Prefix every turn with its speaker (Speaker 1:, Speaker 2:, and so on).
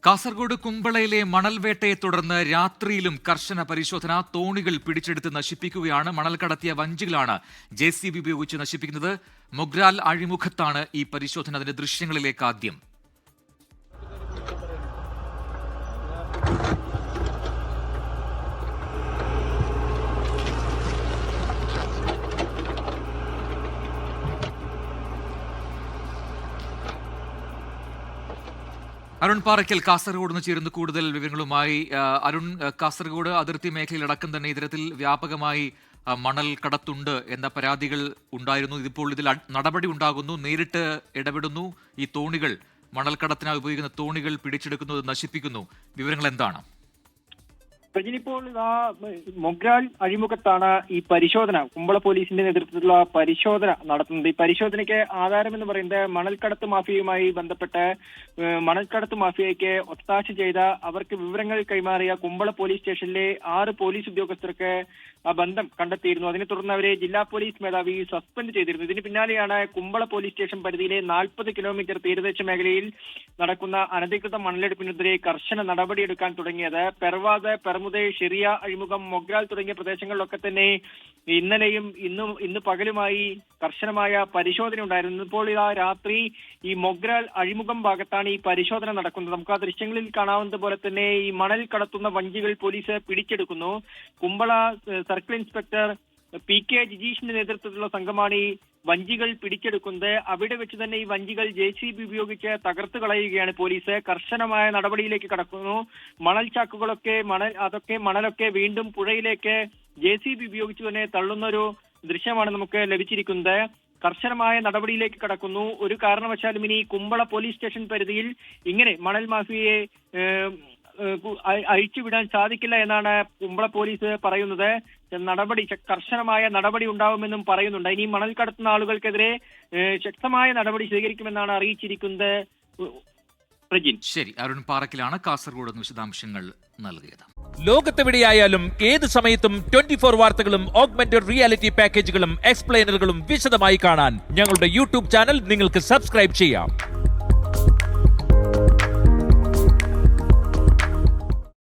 Speaker 1: കാസർഗോഡ് കുമ്പളയിലെ മണൽവേട്ടയെ തുടർന്ന് രാത്രിയിലും കർശന പരിശോധന. തോണികൾ പിടിച്ചെടുത്ത് നശിപ്പിക്കുകയാണ്. മണൽ കടത്തിയ വഞ്ചികളാണ് JCB ഉപയോഗിച്ച് നശിപ്പിക്കുന്നത്. മൊഗ്രാൽ അഴിമുഖത്താണ് ഈ പരിശോധന. അതിന്റെ ദൃശ്യങ്ങളിലേക്ക് ആദ്യം. അരുൺ പാറയ്ക്കൽ കാസർഗോഡ് നിന്ന് ചേരുന്ന കൂടുതൽ വിവരങ്ങളുമായി. അരുൺ, കാസർഗോഡ് അതിർത്തി മേഖലയിലടക്കം തന്നെ ഇത്തരത്തിൽ വ്യാപകമായി മണൽ കടത്തുണ്ട് എന്ന പരാതികൾ ഉണ്ടായിരുന്നു. ഇതിപ്പോൾ ഇതിൽ നടപടി ഉണ്ടാകുന്നു, നേരിട്ട് ഇടപെടുന്നു. ഈ തോണികൾ, മണൽ കടത്തിനായി ഉപയോഗിക്കുന്ന തോണികൾ പിടിച്ചെടുക്കുന്നത് നശിപ്പിക്കുന്നു. വിവരങ്ങൾ എന്താണ്?
Speaker 2: ഇപ്പോൾ മൊഗ്രാൽ അഴിമുഖത്താണ് ഈ പരിശോധന, കുമ്പള പോലീസിന്റെ നേതൃത്വത്തിലുള്ള പരിശോധന നടത്തുന്നത്. ഈ പരിശോധനയ്ക്ക് ആധാരമെന്ന് പറയുന്നത് മണൽക്കടത്ത് മാഫിയയുമായി ബന്ധപ്പെട്ട് മണൽക്കടത്ത് മാഫിയയ്ക്ക് ഒത്താശ ചെയ്ത, അവർക്ക് വിവരങ്ങൾ കൈമാറിയ കുമ്പള പോലീസ് സ്റ്റേഷനിലെ 6 പോലീസ് ഉദ്യോഗസ്ഥർക്ക് ആ ബന്ധം കണ്ടെത്തിയിരുന്നു. അതിനെ തുടർന്ന് അവരെ ജില്ലാ പോലീസ് മേധാവി സസ്പെൻഡ് ചെയ്തിരുന്നു. ഇതിന് പിന്നാലെയാണ് കുമ്പള പോലീസ് സ്റ്റേഷൻ പരിധിയിലെ 40 കിലോമീറ്റർ തീരദേശ മേഖലയിൽ നടക്കുന്ന അനധികൃത മണലെടുപ്പിനെതിരെ കർശന നടപടിയെടുക്കാൻ തുടങ്ങിയത്. പെർവാദ്, പെർമുദെ, ഷെറിയ അഴിമുഖം, മൊഗ്രാൽ തുടങ്ങിയ പ്രദേശങ്ങളിലൊക്കെ തന്നെ ഇന്നലെയും ഇന്ന് പകലുമായി കർശനമായ പരിശോധന ഉണ്ടായിരുന്നു. ഇപ്പോൾ രാത്രി ഈ മൊഗ്രാൽ അഴിമുഖം ഭാഗത്താണ് ഈ പരിശോധന നടക്കുന്നത്. നമുക്ക് ആ ദൃശ്യങ്ങളിൽ കാണാവുന്നത് പോലെ തന്നെ ഈ മണൽ കടത്തുന്ന വഞ്ചികൾ പോലീസ് പിടിച്ചെടുക്കുന്നു. കുമ്പള സർക്കിൾ ഇൻസ്പെക്ടർ PK ജിജീഷിന്റെ നേതൃത്വത്തിലുള്ള സംഘമാണ് ഈ വഞ്ചികൾ പിടിച്ചെടുക്കുന്നത്. അവിടെ വെച്ച് തന്നെ ഈ വഞ്ചികൾ JCB ഉപയോഗിച്ച് തകർത്ത് കളയുകയാണ് പോലീസ്. കർശനമായ നടപടിയിലേക്ക് കടക്കുന്നു. മണൽ ചാക്കുകളൊക്കെ മണലൊക്കെ വീണ്ടും പുഴയിലേക്ക് JCB ഉപയോഗിച്ച് തന്നെ തള്ളുന്ന ഒരു ദൃശ്യമാണ് നമുക്ക് ലഭിച്ചിരിക്കുന്നത്. കർശനമായ നടപടിയിലേക്ക് കടക്കുന്നു. ഒരു കാരണവശാലും ഇനി കുമ്പള പോലീസ് സ്റ്റേഷൻ പരിധിയിൽ ഇങ്ങനെ മണൽ മാഫിയയെ അഴിച്ചുവിടാൻ സാധിക്കില്ല എന്നാണ് കുമ്പള പോലീസ് പറയുന്നത്. കർശനമായ നടപടി ഉണ്ടാവുമെന്നും പറയുന്നുണ്ട്. ഇനി മണൽ കടത്തുന്ന ആളുകൾക്കെതിരെ ശക്തമായ നടപടി സ്വീകരിക്കുമെന്നാണ് അറിയിച്ചിരിക്കുന്നത്.
Speaker 1: ശരി, അരുൺ പാറക്കിലാണ് കാസർഗോഡ് നിന്ന് വിശദാംശങ്ങൾ നൽകിയത്.
Speaker 3: ലോകത്തെവിടെയായാലും ഏത് സമയത്തും 24 വാർത്തകളും ഓഗ്മെന്റഡ് റിയാലിറ്റി പാക്കേജുകളും എക്സ്പ്ലെയിനറുകളും വിശദമായി കാണാൻ ഞങ്ങളുടെ YouTube ചാനൽ നിങ്ങൾക്ക് സബ്സ്ക്രൈബ് ചെയ്യാം.